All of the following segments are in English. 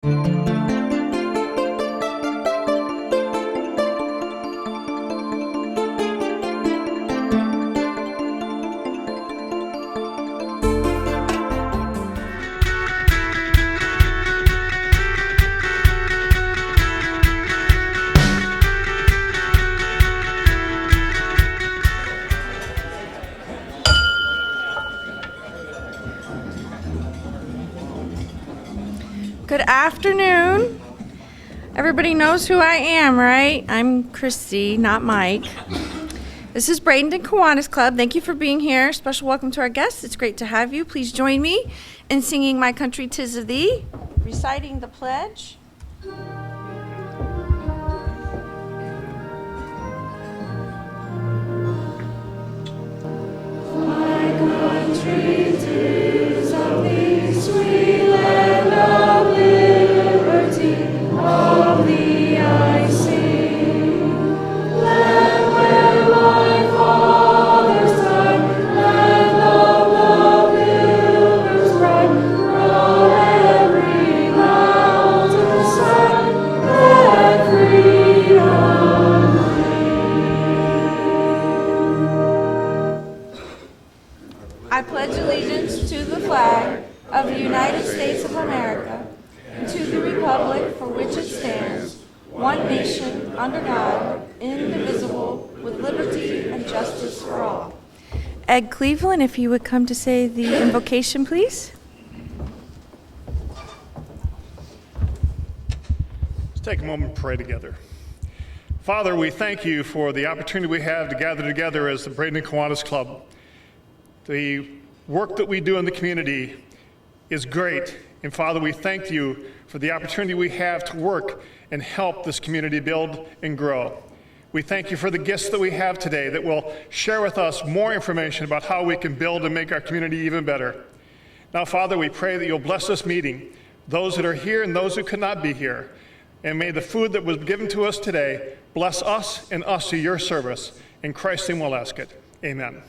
Good afternoon. Everybody knows who I am, right? I'm Christy, not Mike. This is Bradenton Kiwanis Club. Thank you for being here. Special welcome to our guests. It's great to have you. Please join me in singing My Country 'Tis of Thee, reciting the pledge. My country 'tis of thee, sweet land of liberty, of thee I sing. Land where my fathers died, land of the Pilgrim's pride, from every mountain side, let freedom ring. I pledge allegiance to the flag of the United States of America, and to the republic for which it stands, one nation, under God, indivisible, with liberty and justice for all. Ed Cleveland, if you would come to say the invocation, please. Let's take a moment and pray together. Father, we thank you for the opportunity we have to gather together as the Bradenton Kiwanis Club. The work that we do in the community is great. And Father, we thank you for the opportunity we have to work and help this community build and grow. We thank you for the gifts that we have today that will share with us more information about how we can build and make our community even better. Now, Father, we pray that you'll bless this meeting, those that are here and those who could not be here. And may the food that was given to us today bless us and us to your service. In Christ's name we'll ask it. Amen.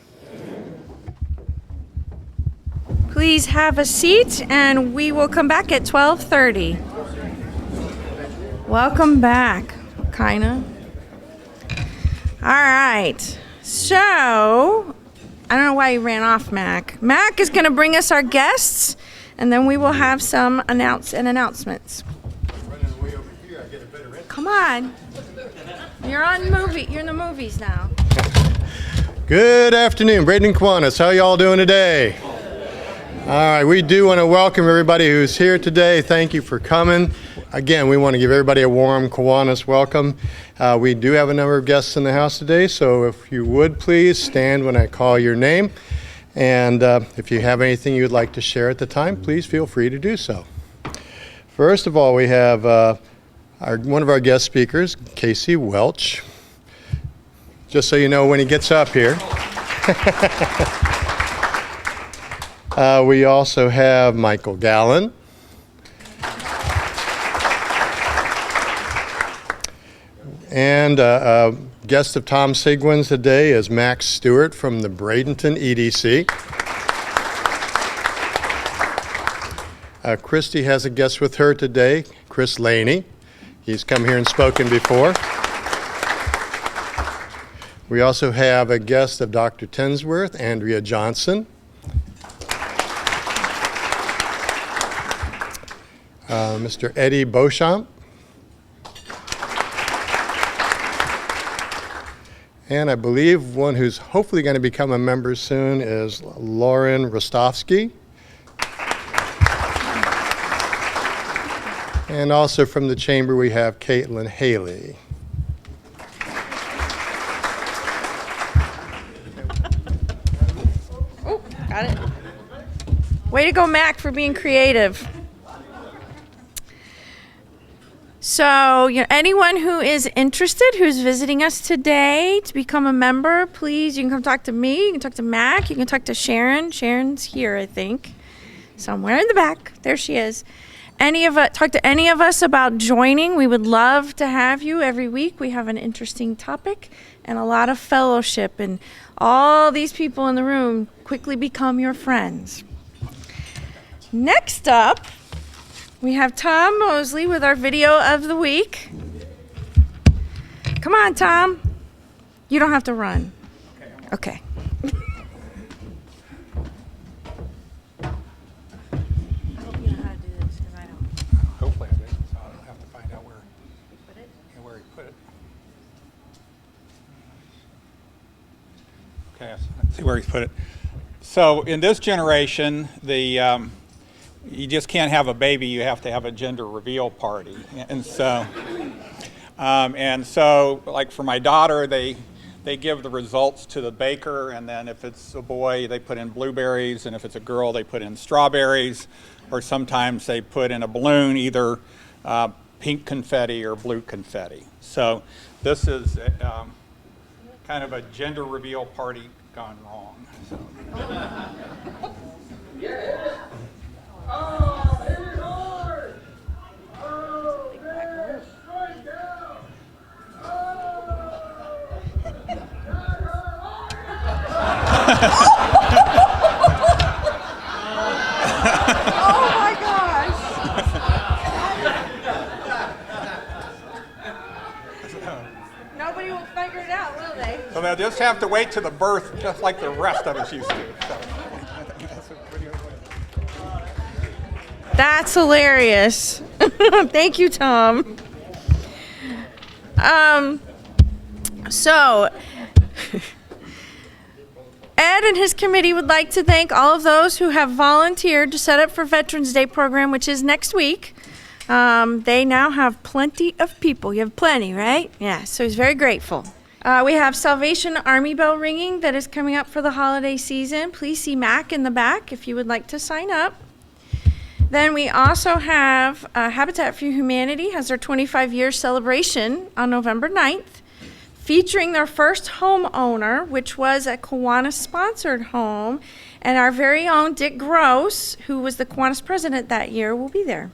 Please have a seat, and we will come back at 12:30. Welcome back, kinda. All right. So, I don't know why you ran off, Mac. Mac is going to bring us our guests, and then we will have some announcements. Running way over here, I get a better entry. Come on. You're in the movies now. Good afternoon, Bradenton Kiwanis. How y'all doing today? All right, we do want to welcome everybody who's here today. Thank you for coming. Again, we want to give everybody a warm Kiwanis welcome. We do have a number of guests in the house today, so if you would please stand when I call your name. And if you have anything you'd like to share at the time, please feel free to do so. First of all, we have one of our guest speakers, Casey Welch. Just so you know when he gets up here. We also have Michael Gallon. And a guest of Tom Sigwin's today is Max Stewart from the Bradenton EDC. Christy has a guest with her today, Chris Laney. He's come here and spoken before. We also have a guest of Dr. Tensworth, Andrea Johnson. Mr. Eddie Beauchamp. And I believe one who's hopefully going to become a member soon is Lauren Rostovsky. And also from the chamber we have Caitlin Haley. Oh, got it. Way to go, Mac, for being creative. So, anyone who is interested, who's visiting us today to become a member, please, you can come talk to me, you can talk to Mac, you can talk to Sharon. Sharon's here, I think, somewhere in the back. There she is. Talk to any of us about joining. We would love to have you every week. We have an interesting topic and a lot of fellowship, and all these people in the room quickly become your friends. Next up, We have Tom Mosley with our video of the week. Come on, Tom. You don't have to run. Okay. Hopefully I did, so I don't have to find out where he put it. Okay, let's see where he's put it. So in this generation, you just can't have a baby, you have to have a gender reveal party. And so, like for my daughter, they give the results to the baker, and then if it's a boy, they put in blueberries, and if it's a girl, they put in strawberries, or sometimes they put in a balloon either pink confetti or blue confetti. So this is kind of a gender reveal party gone wrong. So. Yeah. Oh, here we are. Oh, man, straight down. Oh my gosh. Nobody will figure it out, will they? So they'll just have to wait to the birth, just like the rest of us used to. So. That's hilarious. Thank you, Tom. So, Ed and his committee would like to thank all of those who have volunteered to set up for Veterans Day program, which is next week. They now have plenty of people. You have plenty, right? Yeah, so he's very grateful. We have Salvation Army bell ringing that is coming up for the holiday season. Please see Mac in the back if you would like to sign up. Then we also have Habitat for Humanity has their 25-year celebration on November 9th, featuring their first homeowner, which was a Kiwanis-sponsored home, and our very own Dick Gross, who was the Kiwanis president that year, will be there.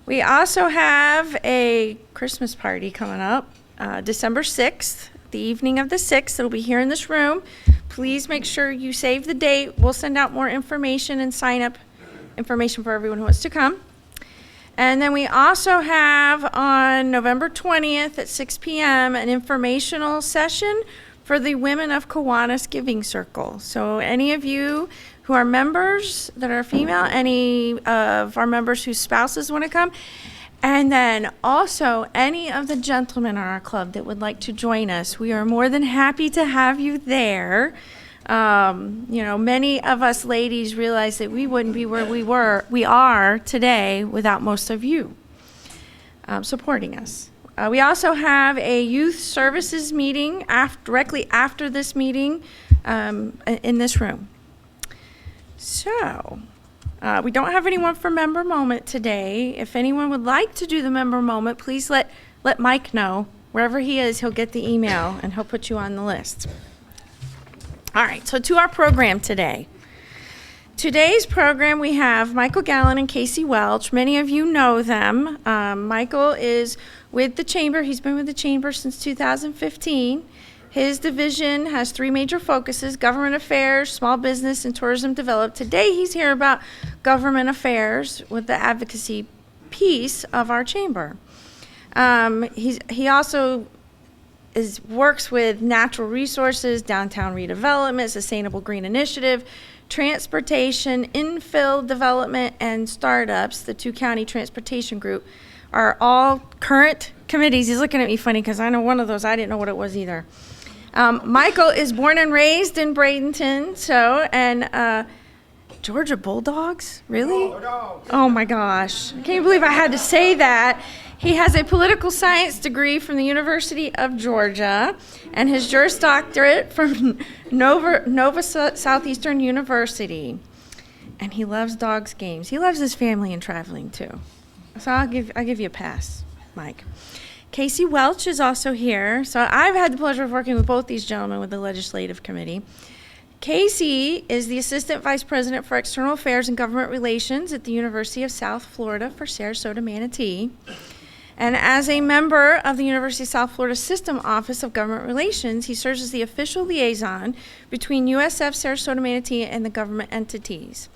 We also have a Christmas party coming up, December 6th, the evening of the 6th. It'll be here in this room. Please make sure you save the date. We'll send out more information and sign up information for everyone who wants to come. And then we also have on November 20th at 6 p.m. an informational session for the Women of Kiwanis Giving Circle. So any of you who are members that are female, any of our members whose spouses want to come, and then also any of the gentlemen on our club that would like to join us, we are more than happy to have you there. Many of us ladies realize that we wouldn't be where we are today without most of you supporting us. We also have a youth services meeting directly after this meeting in this room. So, we don't have anyone for Member Moment today. If anyone would like to do the Member Moment, please let Mike know. Wherever he is, he'll get the email and he'll put you on the list. All right, so to our program today. Today's program, we have Michael Gallon and Casey Welch. Many of you know them. Michael is with the Chamber. He's been with the Chamber since 2015. His division has three major focuses: government affairs, small business, and tourism development. Today, he's here about government affairs with the advocacy piece of our Chamber. He also works with natural resources, downtown redevelopment, sustainable green initiative, transportation, infill development, and startups. The two county transportation group are all current committees. He's looking at me funny because I know one of those. I didn't know what it was either. Michael is born and raised in Bradenton, and Georgia Bulldogs? Really? Oh my gosh. I can't believe I had to say that. He has a political science degree from the University of Georgia and his Juris Doctorate from Nova Southeastern University. And he loves dogs games. He loves his family and traveling too. So I'll give you a pass, Mike. Casey Welch is also here. So I've had the pleasure of working with both these gentlemen with the Legislative Committee. Casey is the Assistant Vice President for External Affairs and Government Relations at the University of South Florida for Sarasota Manatee. And as a member of the University of South Florida System Office of Government Relations, he serves as the official liaison between USF Sarasota Manatee and the government entities.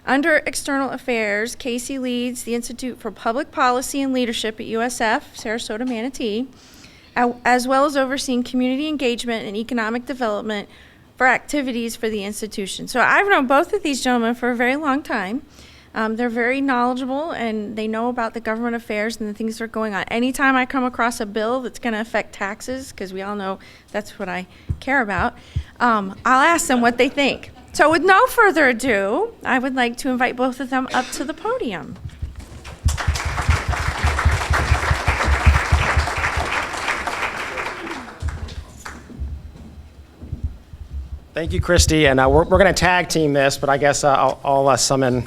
Under External Affairs, Casey leads the Institute for Public Policy and Leadership at USF, Sarasota, Manatee, as well as overseeing community engagement and economic development for activities for the institution. So I've known both of these gentlemen for a very long time. They're very knowledgeable and they know about the government affairs and the things that are going on. Anytime I come across a bill that's going to affect taxes, because we all know that's what I care about, I'll ask them what they think. So with no further ado, I would like to invite both of them up to the podium. Thank you, Christy, and we're going to tag team this, but I guess I'll summon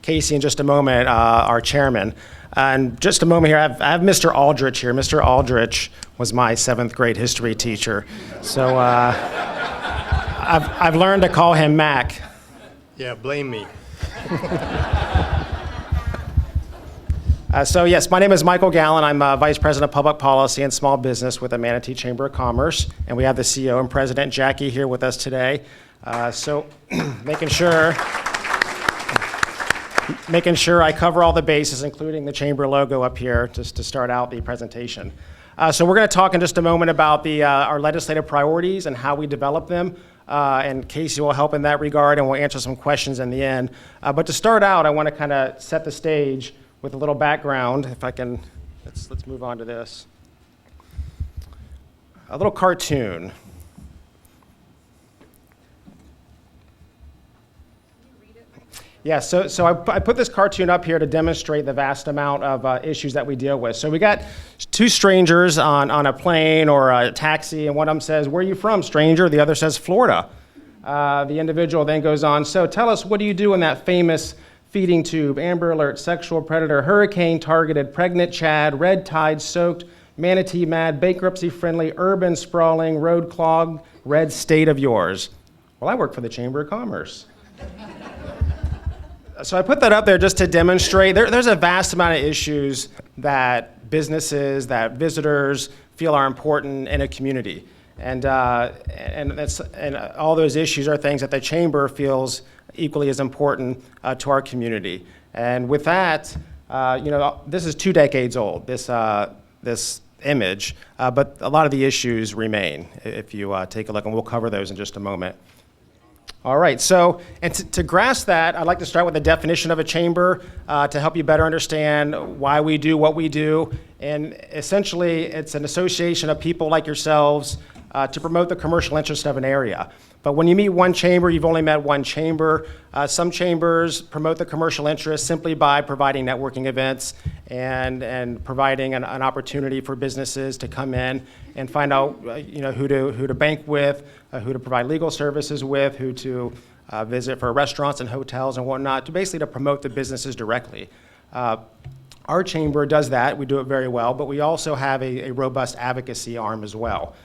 Casey in just a moment, our chairman. And just a moment here, I have Mr. Aldrich here. Mr. Aldrich was my 7th grade history teacher, so I've learned to call him Mac. Yeah, blame me. So yes, my name is Michael Gallon. I'm Vice President of Public Policy and Small Business with the Manatee Chamber of Commerce, and we have the CEO and President Jackie here with us today. So making sure I cover all the bases, including the chamber logo up here, just to start out the presentation. So we're going to talk in just a moment about our legislative priorities and how we develop them, and Casey will help in that regard, and we'll answer some questions in the end. But to start out, I want to kind of set the stage with a little background. If I can, let's move on to this. A little cartoon. Yeah, so I put this cartoon up here to demonstrate the vast amount of issues that we deal with. So we got 2 strangers on a plane or a taxi, and one of them says, "Where are you from, stranger?" The other says, "Florida." The individual then goes on, "So tell us, what do you do in that famous feeding tube, Amber Alert, sexual predator, hurricane targeted, pregnant Chad, red tide soaked, manatee mad, bankruptcy friendly, urban sprawling, road clogged, red state of yours?" Well, I work for the Chamber of Commerce. So I put that up there just to demonstrate there's a vast amount of issues that businesses, that visitors feel are important in a community. And all those issues are things that the Chamber feels equally as important to our community. And with that, this is 2 decades old, this image, but a lot of the issues remain if you take a look, and we'll cover those in just a moment. All right, so and to grasp that, I'd like to start with the definition of a chamber to help you better understand why we do what we do. And essentially, it's an association of people like yourselves to promote the commercial interest of an area. But when you meet one chamber, you've only met one chamber. Some chambers promote the commercial interest simply by providing networking events and providing an opportunity for businesses to come in and find out who to bank with, who to provide legal services with, who to visit for restaurants and hotels and whatnot, to promote the businesses directly. Our chamber does that. We do it very well, but we also have a robust advocacy arm as well.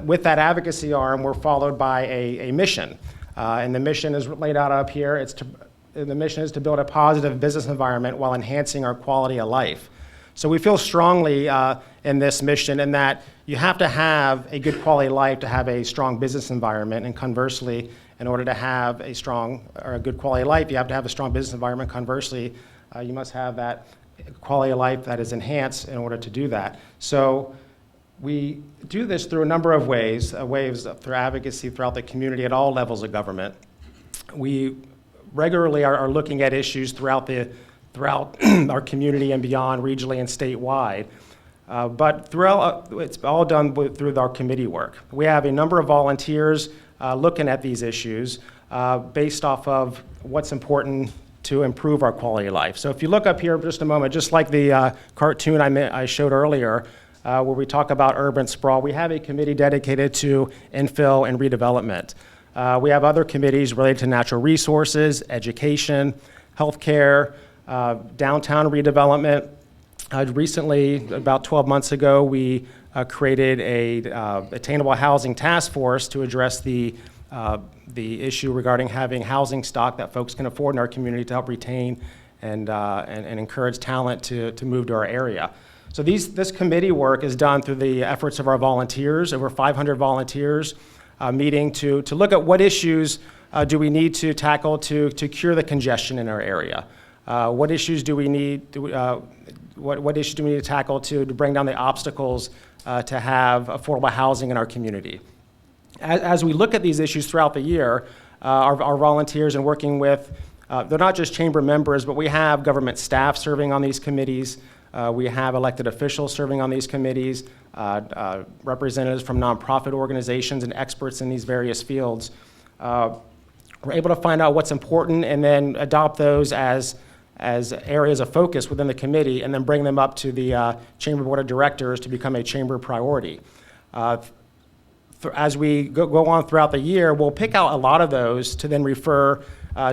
With that advocacy arm, we're followed by a mission, and the mission is laid out up here. The mission is to build a positive business environment while enhancing our quality of life. So we feel strongly in this mission in that you have to have a good quality of life to have a strong business environment, and conversely, in order to have a strong or a good quality of life, you have to have a strong business environment. Conversely, you must have that quality of life that is enhanced in order to do that. So we do this through a number of ways through advocacy throughout the community at all levels of government. We regularly are looking at issues throughout our community and beyond, regionally and statewide. But it's all done through our committee work. We have a number of volunteers looking at these issues based off of what's important to improve our quality of life. So if you look up here just a moment, just like the cartoon I showed earlier, where we talk about urban sprawl, we have a committee dedicated to infill and redevelopment. We have other committees related to natural resources, education, healthcare, downtown redevelopment. Recently, about 12 months ago, we created a attainable housing task force to address the issue regarding having housing stock that folks can afford in our community to help retain and encourage talent to move to our area. So this committee work is done through the efforts of our volunteers, over 500 volunteers, meeting to look at what issues do we need to tackle to cure the congestion in our area? What issues do we need? What issues do we need to tackle to bring down the obstacles to have affordable housing in our community? As we look at these issues throughout the year, our volunteers and working with, they're not just chamber members, but we have government staff serving on these committees. We have elected officials serving on these committees, representatives from nonprofit organizations and experts in these various fields. We're able to find out what's important and then adopt those as areas of focus within the committee and then bring them up to the Chamber Board of Directors to become a chamber priority. As we go on throughout the year, we'll pick out a lot of those to then refer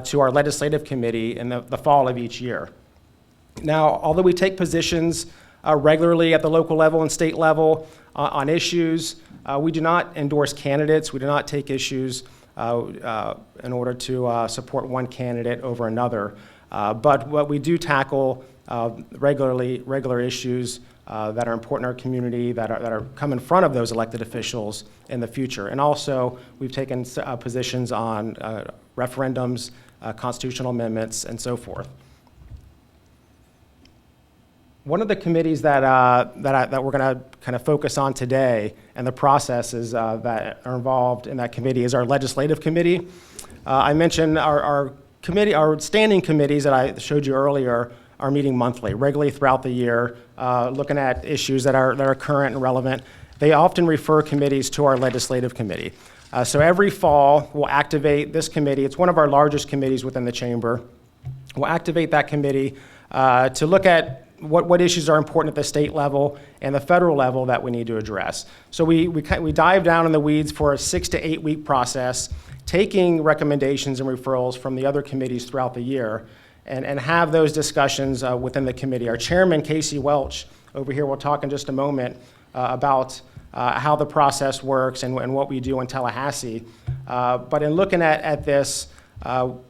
to our legislative committee in the fall of each year. Now, although we take positions regularly at the local level and state level on issues, we do not endorse candidates. We do not take issues in order to support one candidate over another. But what we do tackle regular issues that are important in our community, that are come in front of those elected officials in the future. And also, we've taken positions on referendums, constitutional amendments, and so forth. One of the committees that we're going to kind of focus on today and the processes that are involved in that committee is our legislative committee. I mentioned our standing committees that I showed you earlier are meeting monthly, regularly throughout the year, looking at issues that are current and relevant. They often refer committees to our legislative committee. So every fall, we'll activate this committee. It's one of our largest committees within the chamber. We'll activate that committee to look at what issues are important at the state level and the federal level that we need to address. So we dive down in the weeds for a 6 to 8 week process, taking recommendations and referrals from the other committees throughout the year and have those discussions within the committee. Our chairman, Casey Welch, over here will talk in just a moment about how the process works and what we do in Tallahassee. But in looking at this, we'll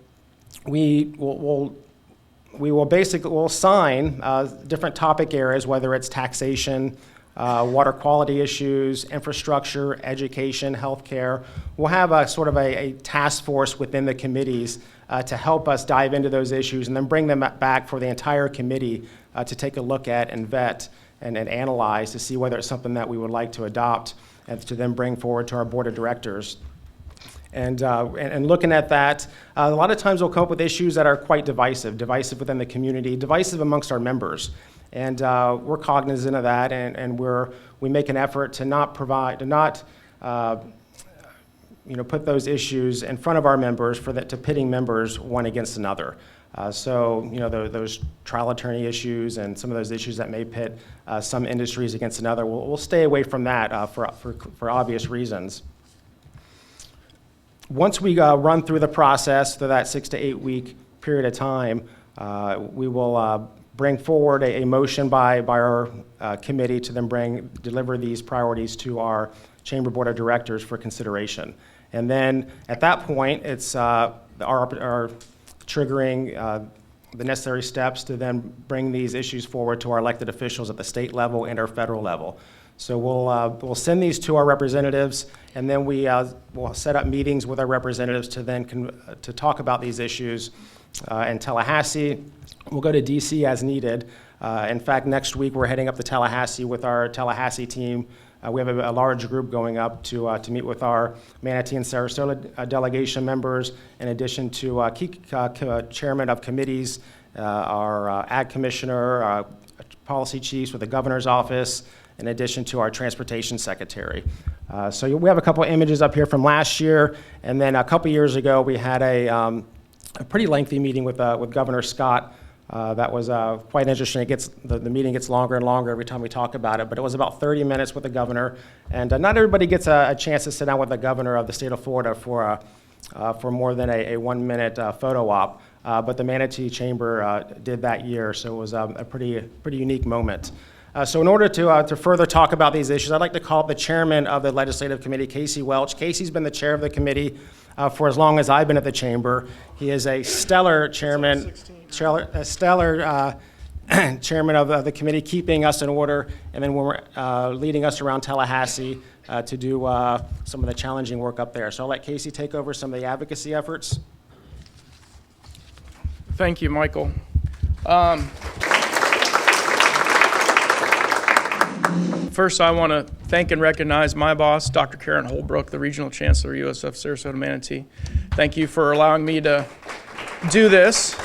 assign different topic areas, whether it's taxation, water quality issues, infrastructure, education, healthcare. We'll have a sort of a task force within the committees to help us dive into those issues and then bring them back for the entire committee to take a look at and vet and analyze to see whether it's something that we would like to adopt and to then bring forward to our board of directors. And looking at that, a lot of times we'll come up with issues that are quite divisive within the community, divisive amongst our members. And we're cognizant of that, and we make an effort to not put those issues in front of our members to pitting members one against another. Those trial attorney issues and some of those issues that may pit some industries against another, we'll stay away from that for obvious reasons. Once we run through the process through that 6 to 8 week period of time, we will bring forward a motion by our committee to then deliver these priorities to our Chamber Board of Directors for consideration. And then at that point, it's our triggering the necessary steps to then bring these issues forward to our elected officials at the state level and our federal level. So we'll send these to our representatives, and then we'll set up meetings with our representatives to talk about these issues in Tallahassee. We'll go to DC as needed. In fact, next week we're heading up to Tallahassee with our Tallahassee team. We have a large group going up to meet with our Manatee and Sarasota delegation members, in addition to key chairman of committees, our ag commissioner, our policy chiefs with the governor's office, in addition to our transportation secretary. So we have a couple of images up here from last year, and then a couple years ago we had a pretty lengthy meeting with Governor Scott. That was quite interesting. The meeting gets longer and longer every time we talk about it, but it was about 30 minutes with the governor, and not everybody gets a chance to sit down with the governor of the state of Florida for more than a 1 minute photo op, but the Manatee Chamber did that year, so it was a pretty unique moment. So in order to further talk about these issues, I'd like to call up the chairman of the legislative committee, Casey Welch. Casey's been the chair of the committee for as long as I've been at the chamber. He is a stellar chairman, stellar chairman of the committee, keeping us in order, and then when we're leading us around Tallahassee to do some of the challenging work up there. So I'll let Casey take over some of the advocacy efforts. Thank you, Michael. First, I want to thank and recognize my boss, Dr. Karen Holbrook, the Regional Chancellor, USF Sarasota Manatee. Thank you for allowing me to do this.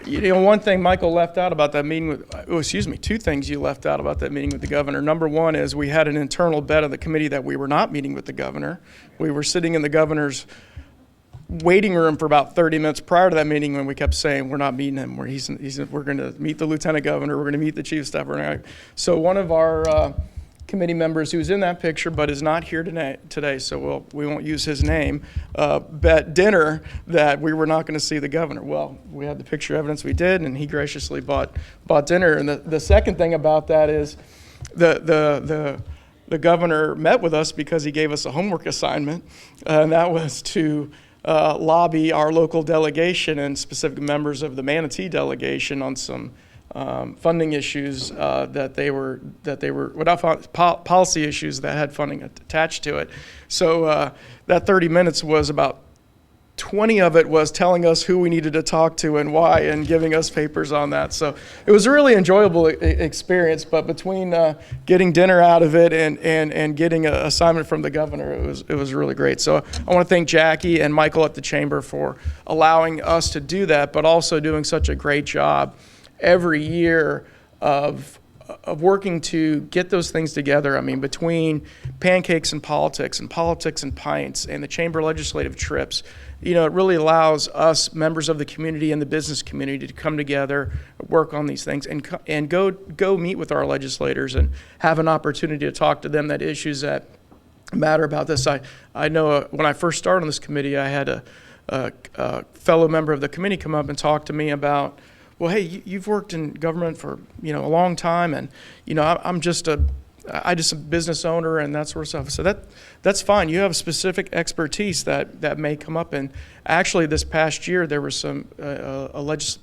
You know, one thing Michael left out about that meeting with, two things you left out about that meeting with the governor. Number one is we had an internal bet of the committee that we were not meeting with the governor. We were sitting in the governor's waiting room for about 30 minutes prior to that meeting when we kept saying we're not meeting him. We're going to meet the lieutenant governor. We're going to meet the chief of staff. So one of our committee members who's in that picture but is not here today, so we won't use his name, bet dinner that we were not going to see the governor. Well, we had the picture evidence we did, and he graciously bought dinner. And the second thing about that is the governor met with us because he gave us a homework assignment, and that was to lobby our local delegation and specific members of the Manatee delegation on some funding issues that they were without policy issues that had funding attached to it. So that 30 minutes was about 20 of it was telling us who we needed to talk to and why, and giving us papers on that. So it was a really enjoyable experience, but between getting dinner out of it and getting an assignment from the governor, it was really great. So I want to thank Jackie and Michael at the Chamber for allowing us to do that, but also doing such a great job every year of working to get those things together. I mean, between pancakes and politics and pints and the Chamber legislative trips, you know, it really allows us, members of the community and the business community, to come together, work on these things, and go meet with our legislators and have an opportunity to talk to them that issues that matter about this. I know when I first started on this committee, I had a fellow member of the committee come up and talk to me about, well, hey, you've worked in government for, you know, a long time, and, you know, I'm just a business owner and that sort of stuff. So that's fine. You have specific expertise that may come up. And actually, this past year, there was some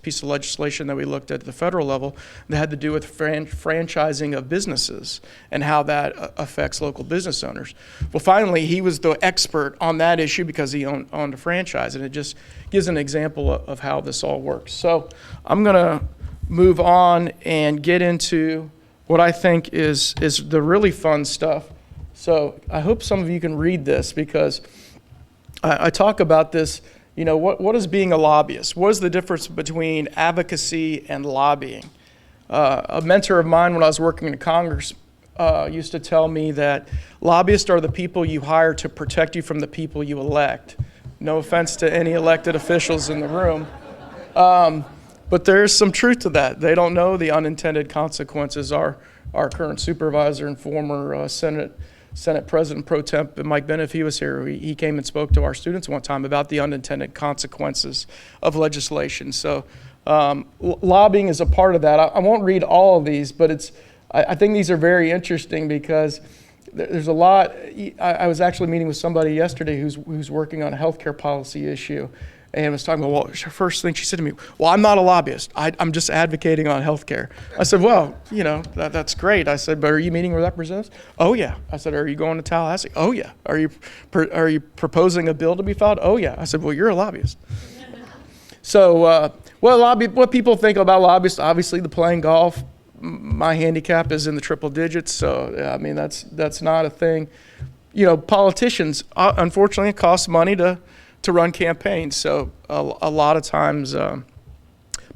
piece of legislation that we looked at the federal level that had to do with franchising of businesses and how that affects local business owners. Well, finally, he was the expert on that issue because he owned a franchise, and it just gives an example of how this all works. So I'm going to move on and get into what I think is the really fun stuff. So I hope some of you can read this, because I talk about this, you know, what is being a lobbyist? What is the difference between advocacy and lobbying? A mentor of mine when I was working in Congress used to tell me that lobbyists are the people you hire to protect you from the people you elect. No offense to any elected officials in the room. But there's some truth to that. They don't know the unintended consequences. Our current supervisor and former Senate President Pro Temp, Mike Bennett, if he was here, he came and spoke to our students one time about the unintended consequences of legislation. So lobbying is a part of that. I won't read all of these, but I think these are very interesting because there's a lot. I was actually meeting with somebody yesterday who's working on a healthcare policy issue, and was talking about, well, first thing she said to me, well, I'm not a lobbyist. I'm just advocating on health care. I said, well, you know, that's great. I said, but are you meeting with representatives? Oh, yeah. I said, are you going to Tallahassee? Oh, yeah. Are you proposing a bill to be filed? Oh, yeah. I said, well, you're a lobbyist. So, what people think about lobbyists, obviously the playing golf. My handicap is in the triple digits, so, I mean, that's not a thing. You know, politicians, unfortunately, it costs money to run campaigns. So a lot of times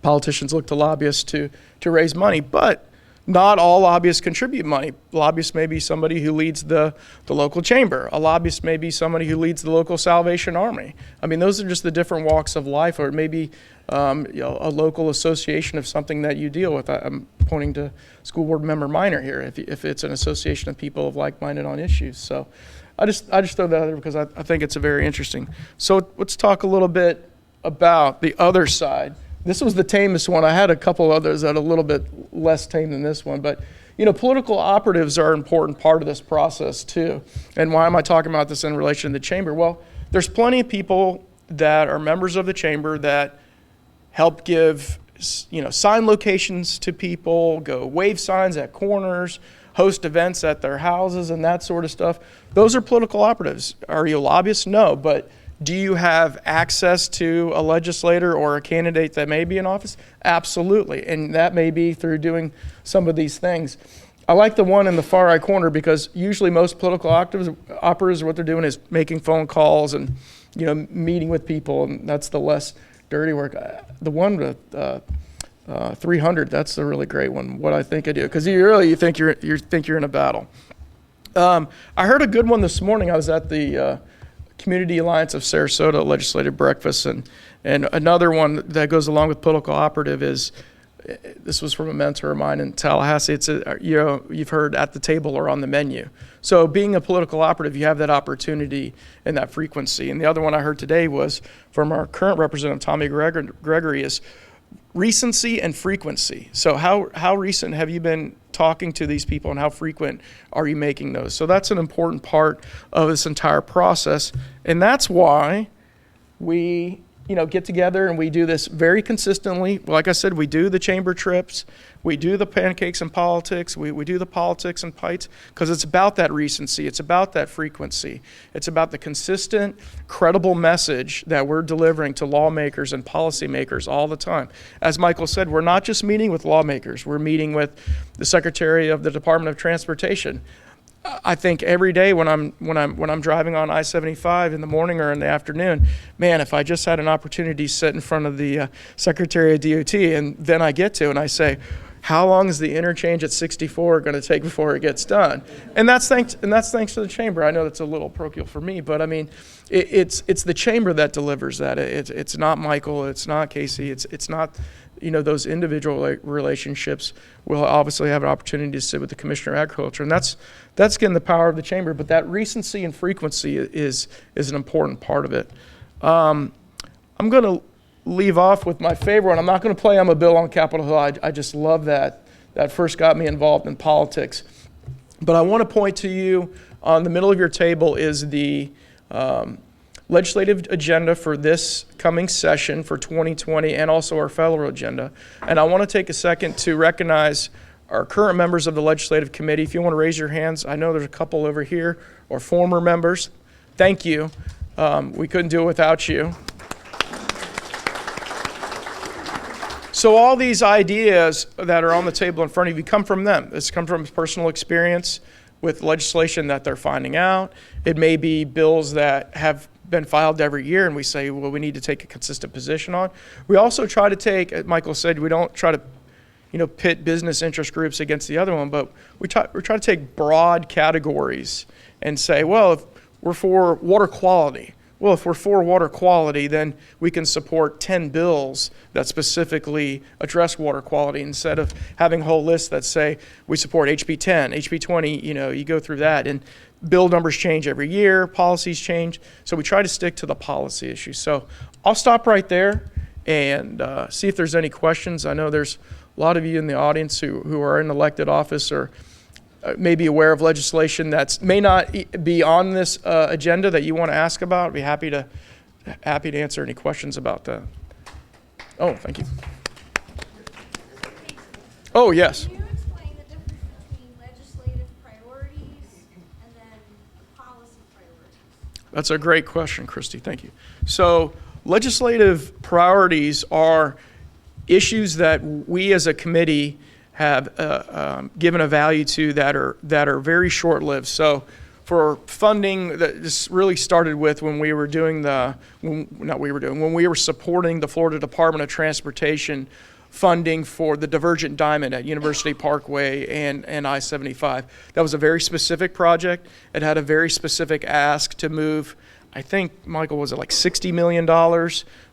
politicians look to lobbyists to raise money, but not all lobbyists contribute money. Lobbyists may be somebody who leads the local chamber. A lobbyist may be somebody who leads the local Salvation Army. I mean, those are just the different walks of life, or maybe a local association of something that you deal with. I'm pointing to school board member Minor here, if it's an association of people of like-minded on issues. So I just throw that out there because I think it's a very interesting. So let's talk a little bit about the other side. This was the tamest one. I had a couple others that are a little bit less tame than this one, but you know, political operatives are an important part of this process too. And why am I talking about this in relation to the chamber? Well, there's plenty of people that are members of the chamber that help give sign locations to people, go wave signs at corners, host events at their houses and that sort of stuff. Those are political operatives. Are you a lobbyist? No, but do you have access to a legislator or a candidate that may be in office? Absolutely, and that may be through doing some of these things. I like the one in the far right corner because usually most political operatives, what they're doing is making phone calls and meeting with people, and that's the less dirty work. The one with 300, that's a really great one. What I think I do, because you think you're in a battle. I heard a good one this morning. I was at the Community Alliance of Sarasota Legislative Breakfast, and another one that goes along with political operative is, this was from a mentor of mine in Tallahassee. It's you've heard at the table or on the menu. So being a political operative, you have that opportunity and that frequency. And the other one I heard today was from our current representative, Tommy Gregory, is recency and frequency. So how recent have you been talking to these people, and how frequent are you making those? So that's an important part of this entire process, and that's why we get together and we do this very consistently. Like I said, we do the chamber trips, we do the pancakes and politics, we do the politics and pites, because it's about that recency, it's about that frequency, it's about the consistent, credible message that we're delivering to lawmakers and policymakers all the time. As Michael said, we're not just meeting with lawmakers, we're meeting with the Secretary of the Department of Transportation. I think every day when I'm driving on I-75 in the morning or in the afternoon, man, if I just had an opportunity to sit in front of the Secretary of DOT, and then I get to and I say, how long is the interchange at 64 going to take before it gets done? And that's thanks to the chamber. I know that's a little parochial for me, but I mean, it's the chamber that delivers that. It's not Michael, it's not Casey, it's not those individual relationships. We'll obviously have an opportunity to sit with the Commissioner of Agriculture, and that's again the power of the chamber. But that recency and frequency is an important part of it. I'm going to leave off with my favorite one. I'm not going to play I'm a Bill on Capitol Hill. I just love that. That first got me involved in politics. But I want to point to you on the middle of your table is the legislative agenda for this coming session for 2020, and also our federal agenda. And I want to take a second to recognize our current members of the legislative committee. If you want to raise your hands, I know there's a couple over here, or former members. Thank you. We couldn't do it without you. So all these ideas that are on the table in front of you come from them. It's come from personal experience with legislation that they're finding out. It may be bills that have been filed every year, and we say, well, we need to take a consistent position on. We also try to take, as Michael said, we don't try to pit business interest groups against the other one, but we try to take broad categories and say, well, if we're for water quality, well, if we're for water quality, then we can support 10 bills that specifically address water quality instead of having a whole list that say we support HB 10, HB 20, you go through that. And bill numbers change every year, policies change. So we try to stick to the policy issues. So I'll stop right there and see if there's any questions. I know there's a lot of you in the audience who are in elected office or may be aware of legislation that may not be on this agenda that you want to ask about. I'd be happy to answer any questions about that. Oh, thank you. Oh, yes. Can you explain the difference between legislative priorities and then policy priorities? That's a great question, Christy. Thank you. So legislative priorities are issues that we as a committee have given a value to that are very short-lived. So for funding, this really started with when we were supporting the Florida Department of Transportation funding for the Divergent Diamond at University Parkway and I-75. That was a very specific project. It had a very specific ask to move, I think, Michael, was it like $60 million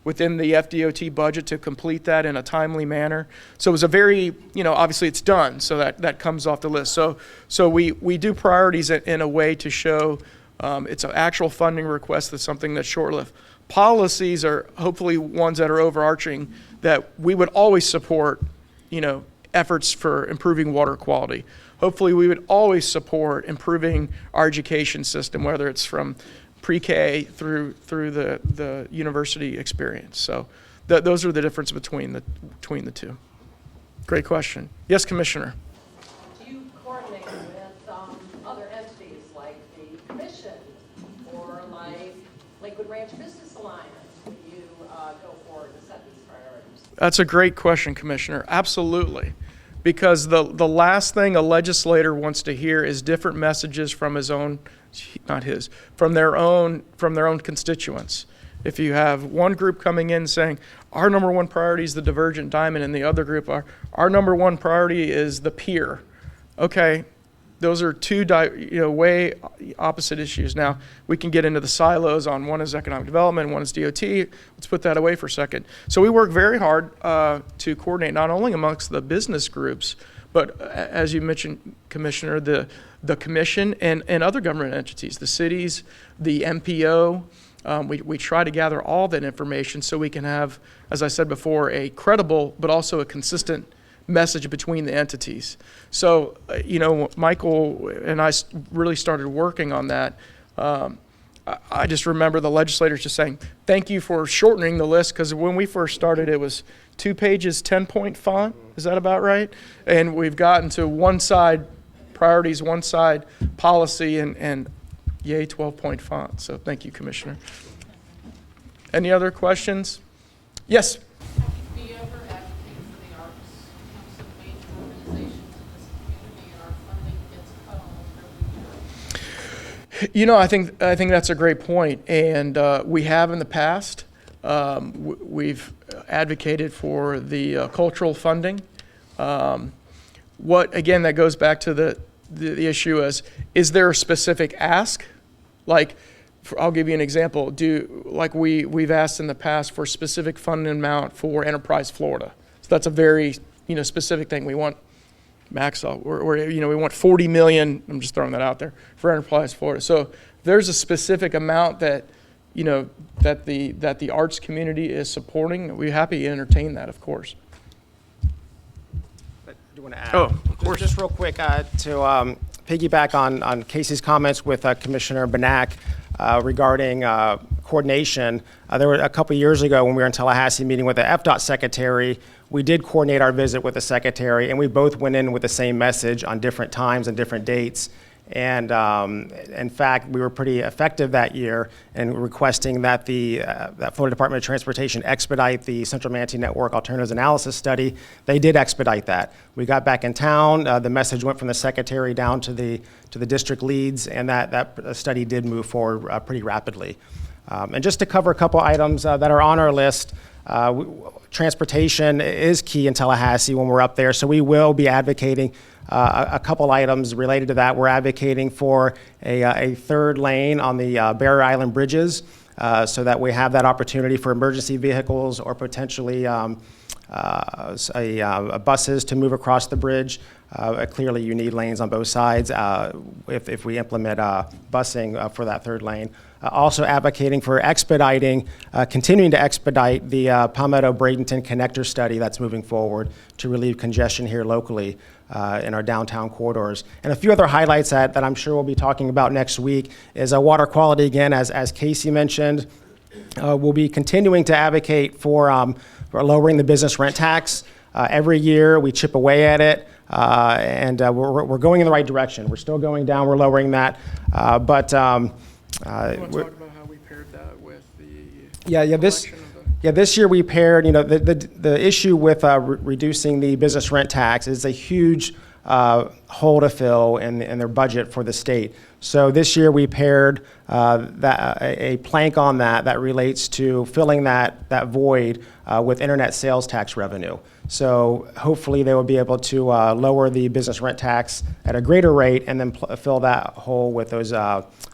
within the FDOT budget to complete that in a timely manner? So it was a very, obviously it's done, so that comes off the list. So we do priorities in a way to show it's an actual funding request that's something that's short-lived. Policies are hopefully ones that are overarching that we would always support, efforts for improving water quality. Hopefully we would always support improving our education system, whether it's from pre-K through the university experience. So those are the difference between the two. Great question. Yes, Commissioner. Do you coordinate with other entities like the commission or like Lakewood Ranch Business Alliance when you go forward to set these priorities? That's a great question, Commissioner. Absolutely. Because the last thing a legislator wants to hear is different messages from from their own constituents. If you have one group coming in saying, our number one priority is the divergent diamond, and the other group our number one priority is the pier. Okay, those are two way opposite issues. Now, we can get into the silos on one is economic development, one is DOT. Let's put that away for a second. So we work very hard to coordinate not only amongst the business groups, but as you mentioned, Commissioner, the commission and other government entities, the cities, the MPO. We try to gather all that information so we can have, as I said before, a credible but also a consistent message between the entities. So, Michael and I really started working on that. I just remember the legislators just saying, thank you for shortening the list, because when we first started, it was 2 pages, 10-point font. Is that about right? And we've gotten to one side priorities, one side policy, and yay, 12-point font. So thank you, Commissioner. Any other questions? Yes. Do you ever advocate for the arts? Some major organizations in this community and our funding gets cut almost every year. I think that's a great point, and we have in the past. We've advocated for the cultural funding. That goes back to the issue is there a specific ask? Like, I'll give you an example. We've asked in the past for specific funding amount for Enterprise Florida. So that's a very specific thing. We want we want 40 million. I'm just throwing that out there for Enterprise Florida. So there's a specific amount that that the arts community is supporting. We're happy to entertain that, of course. Do you want to add? Oh, of course. Just real quick to piggyback on Casey's comments with Commissioner Benak regarding coordination. There were a couple years ago when we were in Tallahassee meeting with the FDOT secretary. We did coordinate our visit with the secretary, and we both went in with the same message on different times and different dates. And in fact, we were pretty effective that year in requesting that that Florida Department of Transportation expedite the Central Manatee Network Alternatives Analysis Study. They did expedite that. We got back in town. The message went from the secretary down to the district leads, and that study did move forward pretty rapidly. And just to cover a couple items that are on our list, transportation is key in Tallahassee when we're up there, so we will be advocating a couple items related to that. We're advocating for a third lane on the Barrier Island bridges so that we have that opportunity for emergency vehicles or potentially buses to move across the bridge. Clearly, you need lanes on both sides if we implement busing for that third lane. Also advocating for continuing to expedite the Palmetto-Bradenton connector study that's moving forward to relieve congestion here locally in our downtown corridors. And a few other highlights that I'm sure we'll be talking about next week is water quality again, as Casey mentioned. We'll be continuing to advocate for lowering the business rent tax. Every year we chip away at it, and we're going in the right direction. We're still going down, we're lowering that, but You want to talk about how we paired that with the this year we paired, the issue with reducing the business rent tax is a huge hole to fill in their budget for the state. So this year we paired a plank on that relates to filling that void with internet sales tax revenue. So hopefully they will be able to lower the business rent tax at a greater rate and then fill that hole with those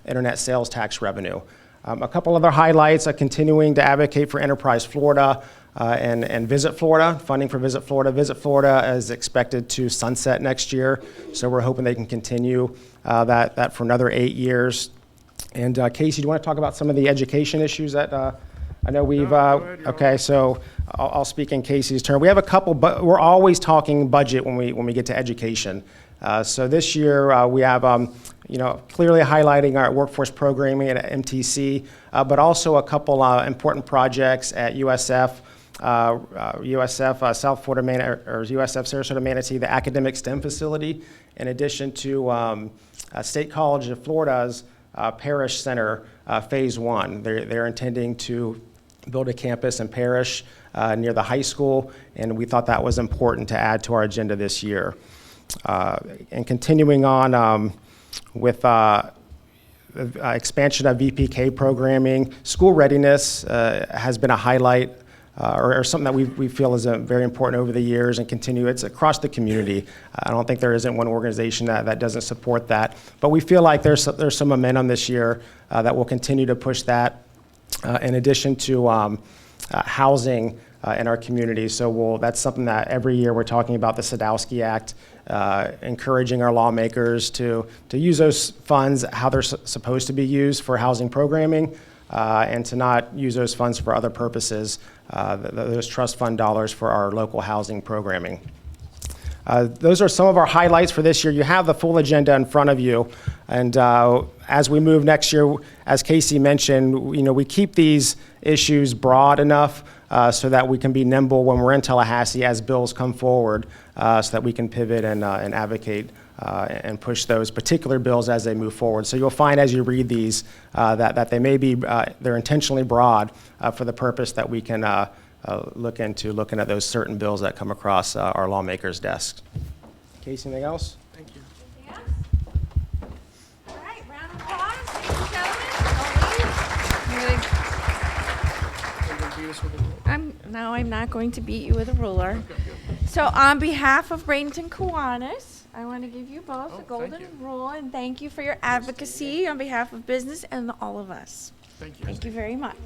internet sales tax revenue. A couple other highlights, continuing to advocate for Enterprise Florida and Visit Florida, funding for Visit Florida. Visit Florida is expected to sunset next year, so we're hoping they can continue that for another 8 years. And Casey, do you want to talk about some of the education issues that I know we've... go ahead, okay, so I'll speak in Casey's turn. We have a couple, but we're always talking budget when we get to education. So this year we have clearly highlighting our workforce programming at MTC, but also a couple important projects at USF USF South Florida or USF Sarasota Manatee, the academic STEM facility, in addition to State College of Florida's Parish Center Phase 1. They're intending to build a campus in Parish near the high school, and we thought that was important to add to our agenda this year. And continuing on with expansion of VPK programming, school readiness has been a highlight or something that we feel is very important over the years and continue. It's across the community. I don't think there isn't one organization that doesn't support that, but we feel like there's some momentum this year that will continue to push that in addition to housing in our community. So that's something that every year we're talking about the Sadowski Act, encouraging our lawmakers to use those funds how they're supposed to be used for housing programming, and to not use those funds for other purposes, those trust fund dollars for our local housing programming. Those are some of our highlights for this year. You have the full agenda in front of you, and as we move next year, as Casey mentioned, we keep these issues broad enough so that we can be nimble when we're in Tallahassee as bills come forward, so that we can pivot and advocate and push those particular bills as they move forward. So you'll find as you read these that they may be, they're intentionally broad for the purpose that we can look into looking at those certain bills that come across our lawmakers' desks. Casey, anything else? Thank you. Anything else? All right, round of applause, ladies and gentlemen. No, I'm not going to beat you with a ruler. So on behalf of Bradenton Kiwanis, I want to give you both a golden rule and thank you for your advocacy on behalf of business and all of us. Thank you. Thank you very much.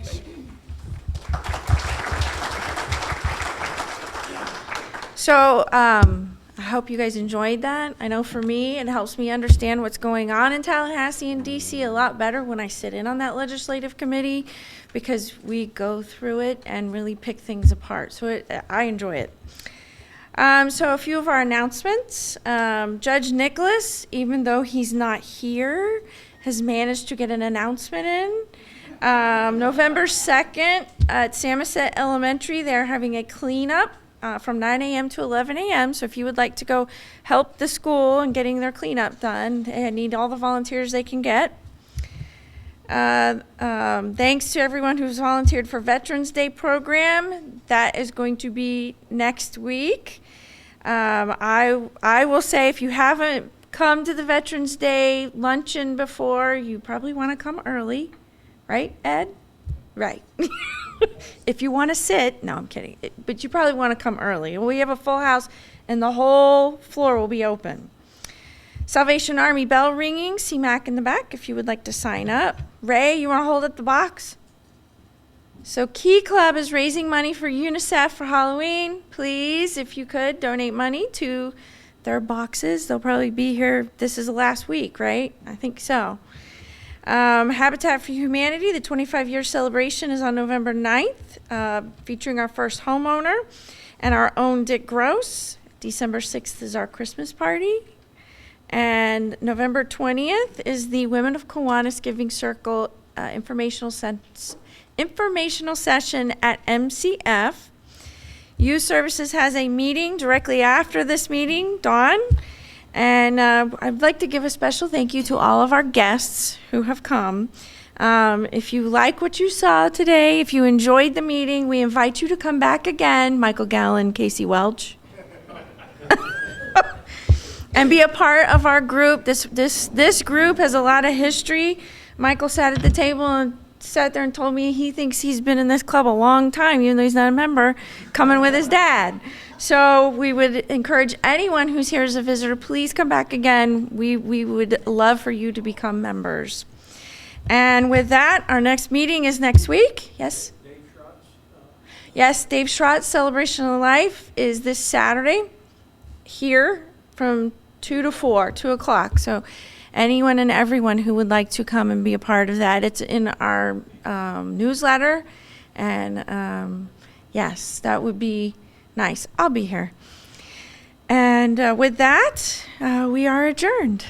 So I hope you guys enjoyed that. I know for me, it helps me understand what's going on in Tallahassee and DC a lot better when I sit in on that legislative committee, because we go through it and really pick things apart. So I enjoy it. So a few of our announcements. Judge Nicholas, even though he's not here, has managed to get an announcement in. November 2nd at Samoset Elementary, they're having a cleanup from 9 a.m. to 11 a.m. So if you would like to go help the school in getting their cleanup done, they need all the volunteers they can get. Thanks to everyone who's volunteered for Veterans Day program. That is going to be next week. I will say, if you haven't come to the Veterans Day luncheon before, you probably want to come early. Right, Ed? Right. If you want to sit, no, I'm kidding. But you probably want to come early. We have a full house and the whole floor will be open. Salvation Army bell ringing. See Mac in the back if you would like to sign up. Ray, you want to hold up the box? So Key Club is raising money for UNICEF for Halloween. Please, if you could, donate money to their boxes. They'll probably be here. This is the last week, right? I think so. Habitat for Humanity, the 25-year celebration is on November 9th, featuring our first homeowner and our own Dick Gross. December 6th is our Christmas party. And November 20th is the Women of Kiwanis Giving Circle informational session at MCF. Youth Services has a meeting directly after this meeting, Dawn. And I'd like to give a special thank you to all of our guests who have come. If you like what you saw today, if you enjoyed the meeting, we invite you to come back again, Michael Gallon, Casey Welch, and be a part of our group. This group has a lot of history. Michael sat at the table and sat there and told me he thinks he's been in this club a long time, even though he's not a member, coming with his dad. So we would encourage anyone who's here as a visitor, please come back again. We would love for you to become members. And with that, our next meeting is next week. Yes? Yes, Dave Schrott's Celebration of Life is this Saturday here from 2 to 4, 2 o'clock. So anyone and everyone who would like to come and be a part of that, it's in our newsletter. And yes, that would be nice. I'll be here. And with that, we are adjourned.